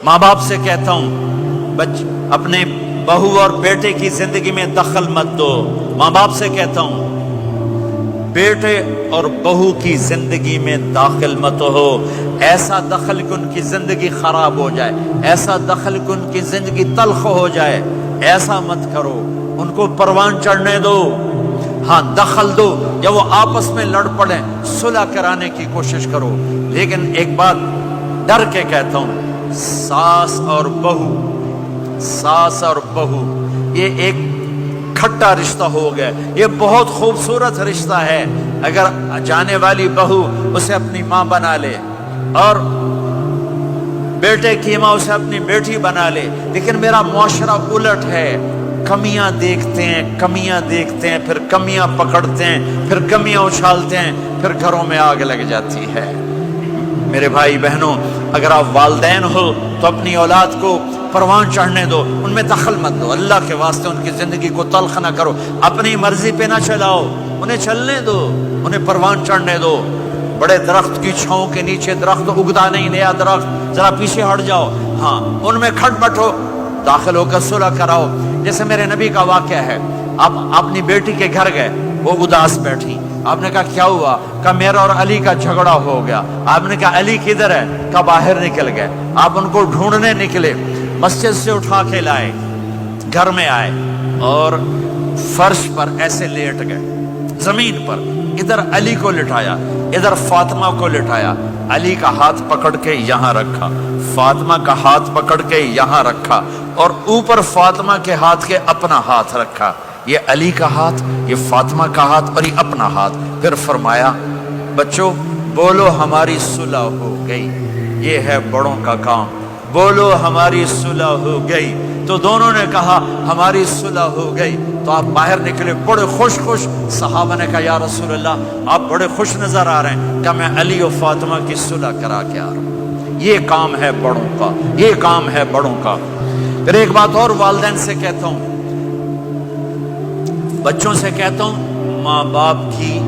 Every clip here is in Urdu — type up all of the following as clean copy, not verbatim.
ماں باپ سے کہتا ہوں اپنے بہو اور بیٹے کی زندگی میں دخل مت دو. ماں باپ سے کہتا ہوں بیٹے اور بہو کی زندگی میں داخل مت ہو. ایسا دخل کہ ان کی زندگی خراب ہو جائے، ایسا دخل کہ ان کی زندگی تلخ ہو جائے، ایسا مت کرو. ان کو پروان چڑھنے دو. ہاں دخل دو، یا وہ آپس میں لڑ پڑیں صلح کرانے کی کوشش کرو. لیکن ایک بات ڈر کے کہتا ہوں، ساس اور بہو یہ ایک کھٹا رشتہ ہو گیا. یہ بہت خوبصورت رشتہ ہے. اگر جانے والی بہو اسے اپنی ماں بنا لے اور بیٹے کی ماں اسے اپنی بیٹی بنا لے، لیکن میرا معاشرہ الٹ ہے. کمیاں دیکھتے ہیں، پھر کمیاں پکڑتے ہیں، پھر کمیاں اچھالتے ہیں، پھر گھروں میں آگ لگ جاتی ہے. میرے بھائی بہنوں، اگر آپ والدین ہو تو اپنی اولاد کو پروان چڑھنے دو، ان میں دخل مت دو. اللہ کے واسطے ان کی زندگی کو تلخ نہ کرو. اپنی مرضی پہ نہ چلاؤ، انہیں چلنے دو، انہیں پروان چڑھنے دو. بڑے درخت کی چھاؤں کے نیچے درخت اگتا نہیں، نیا درخت، ذرا پیچھے ہٹ جاؤ. ہاں ان میں کھٹ بٹو، داخل ہو کر صلح کراؤ. جیسے میرے نبی کا واقعہ ہے، آپ اپنی بیٹی کے گھر گئے، وہ اداس بیٹھی. آپ نے کہا کیا ہوا؟ کہا میرا اور علی کا جھگڑا ہو گیا. آپ نے کہا علی کدھر ہے؟ کہا باہر نکل گئے. آپ ان کو ڈھونڈنے نکلے، مسجد سے اٹھا کے لائے، گھر میں آئے اور فرش پر ایسے لیٹ گئے، زمین پر. ادھر علی کو لٹایا، ادھر فاطمہ کو لٹایا. علی کا ہاتھ پکڑ کے یہاں رکھا، فاطمہ کا ہاتھ پکڑ کے یہاں رکھا، اور اوپر فاطمہ کے ہاتھ کے اپنا ہاتھ رکھا. یہ علی کا ہاتھ، یہ فاطمہ کا ہاتھ اور یہ اپنا ہاتھ. پھر فرمایا بچوں بولو ہماری صلح ہو گئی. یہ ہے بڑوں کا کام، بولو ہماری صلح ہو گئی. تو دونوں نے کہا ہماری صلح ہو گئی. تو آپ باہر نکلے بڑے خوش. صحابہ نے کہا یا رسول اللہ آپ بڑے خوش نظر آ رہے ہیں. کہ میں علی و فاطمہ کی صلح کرا کے آ رہا ہوں. یہ کام ہے بڑوں کا، یہ کام ہے بڑوں کا. پھر ایک بات اور والدین سے کہتا ہوں، بچوں سے کہتا ہوں، ماں باپ کی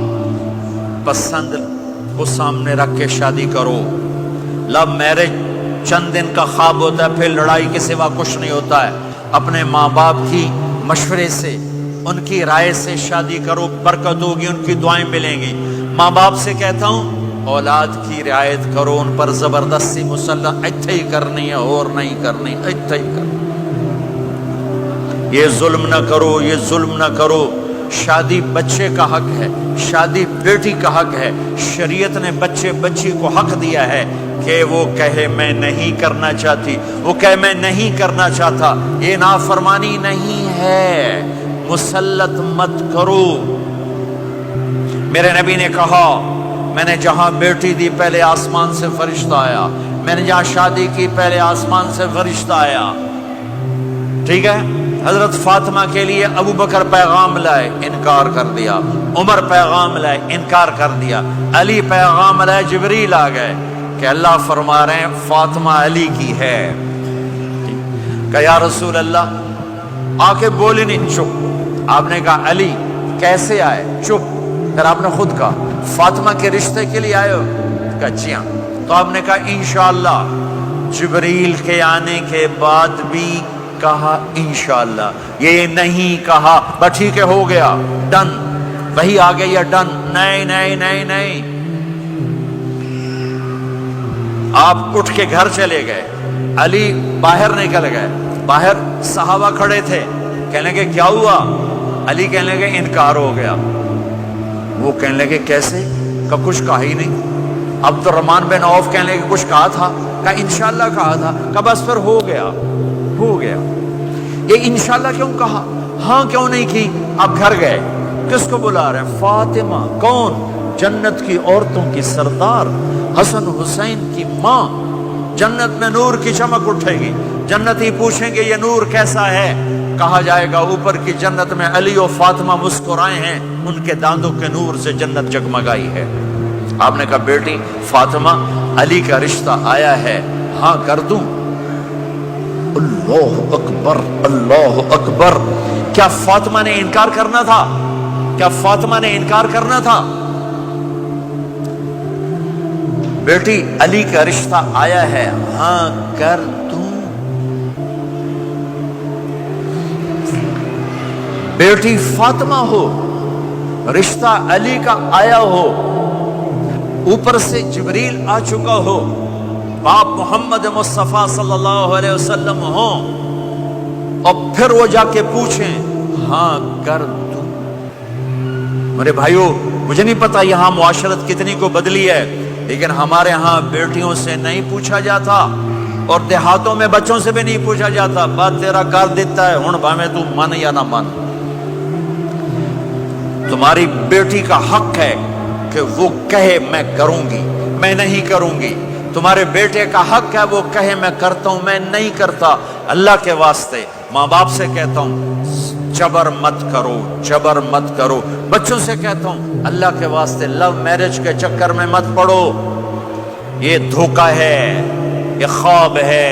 پسند کو سامنے رکھ کے شادی کرو. لو میرج چند دن کا خواب ہوتا ہے، پھر لڑائی کے سوا کچھ نہیں ہوتا ہے. اپنے ماں باپ کی مشورے سے، ان کی رائے سے شادی کرو، برکت ہوگی، ان کی دعائیں ملیں گی. ماں باپ سے کہتا ہوں اولاد کی رعایت کرو، ان پر زبردستی مسلط ایتھے ہی کرنی ہے اور نہیں کرنی، ایتھے ہی کرنی. یہ ظلم نہ کرو، یہ ظلم نہ کرو. شادی بچے کا حق ہے، شادی بیٹی کا حق ہے. شریعت نے بچی کو حق دیا ہے کہ وہ کہے میں نہیں کرنا چاہتی، وہ کہے میں نہیں کرنا چاہتا. یہ نافرمانی نہیں ہے، مسلط مت کرو. میرے نبی نے کہا میں نے جہاں بیٹی دی پہلے آسمان سے فرشتہ آیا، میں نے جہاں شادی کی پہلے آسمان سے فرشتہ آیا. ٹھیک ہے. حضرت فاطمہ کے لیے ابو بکر پیغام لائے، انکار کر دیا. عمر پیغام لائے، انکار کر دیا. علی پیغام لائے، جبریل آ گئے کہ اللہ فرما رہے ہیں فاطمہ علی کی ہے. کہ یا رسول اللہ آ کے بولے نہیں، چپ. آپ نے کہا علی کیسے آئے؟ چپ. پھر آپ نے خود کہا فاطمہ کے رشتے کے لیے آئے ہو؟ کہا جی ہاں. تو آپ نے کہا انشاءاللہ. جبریل کے آنے کے بعد بھی کہا انشاءاللہ، یہ نہیں کہا بس ٹھیک ہے ہو گیا ڈن، وہی آ گئی ہے ڈن. نہیں نہیں نہیں نہیں. آپ اٹھ کے گھر چلے گئے، علی باہر نکل گئے. باہر صحابہ کھڑے تھے، کہنے لگے کیا ہوا؟ علی کہنے لگے انکار ہو گیا. وہ کہنے لگے کیسے؟ کہ کچھ کہا ہی نہیں. عبد الرحمن بن عوف کہنے لگے کچھ کہا تھا؟ کہ انشاءاللہ کہا تھا. کہ بس پھر ہو گیا ہو گیا. یہ انشاءاللہ کیوں کہا؟ ہاں کیوں نہیں کی؟ آپ گھر گئے، کس کو بلا رہے ہیں؟ فاطمہ. کون؟ جنت کی عورتوں کی سردار، حسن حسین کی ماں. جنت میں نور کی چمک اٹھے گی. جنتی پوچھیں گے یہ نور کیسا ہے؟ کہا جائے گا اوپر کی جنت میں علی و فاطمہ مسکرائے ہیں، ان کے داندوں کے نور سے جنت جگمگائی ہے. آپ نے کہا بیٹی فاطمہ علی کا رشتہ آیا ہے، ہاں کر دوں؟ اللہ اکبر اللہ اکبر. کیا فاطمہ نے انکار کرنا تھا؟ کیا فاطمہ نے انکار کرنا تھا؟ بیٹی علی کا رشتہ آیا ہے، ہاں کر دوں. بیٹی فاطمہ ہو، رشتہ علی کا آیا ہو، اوپر سے جبریل آ چکا ہو، باپ محمد مصطفیٰ صلی اللہ علیہ وسلم ہو، اور پھر وہ جا کے پوچھیں ہاں کر دوں۔ میرے بھائیو، مجھے نہیں پتا یہاں معاشرت کتنی کو بدلی ہے، لیکن ہمارے ہاں بیٹیوں سے نہیں پوچھا جاتا، اور دیہاتوں میں بچوں سے بھی نہیں پوچھا جاتا، بات تیرا کر دیتا ہے ہن بھاویں تو من یا نہ من۔ تمہاری بیٹی کا حق ہے کہ وہ کہے میں کروں گی، میں نہیں کروں گی۔ تمہارے بیٹے کا حق ہے وہ کہے میں کرتا ہوں، میں نہیں کرتا۔ اللہ کے واسطے ماں باپ سے کہتا ہوں جبر مت کرو، جبر مت کرو۔ بچوں سے کہتا ہوں اللہ کے واسطے لو میرج کے چکر میں مت پڑو، یہ دھوکہ ہے، یہ خواب ہے،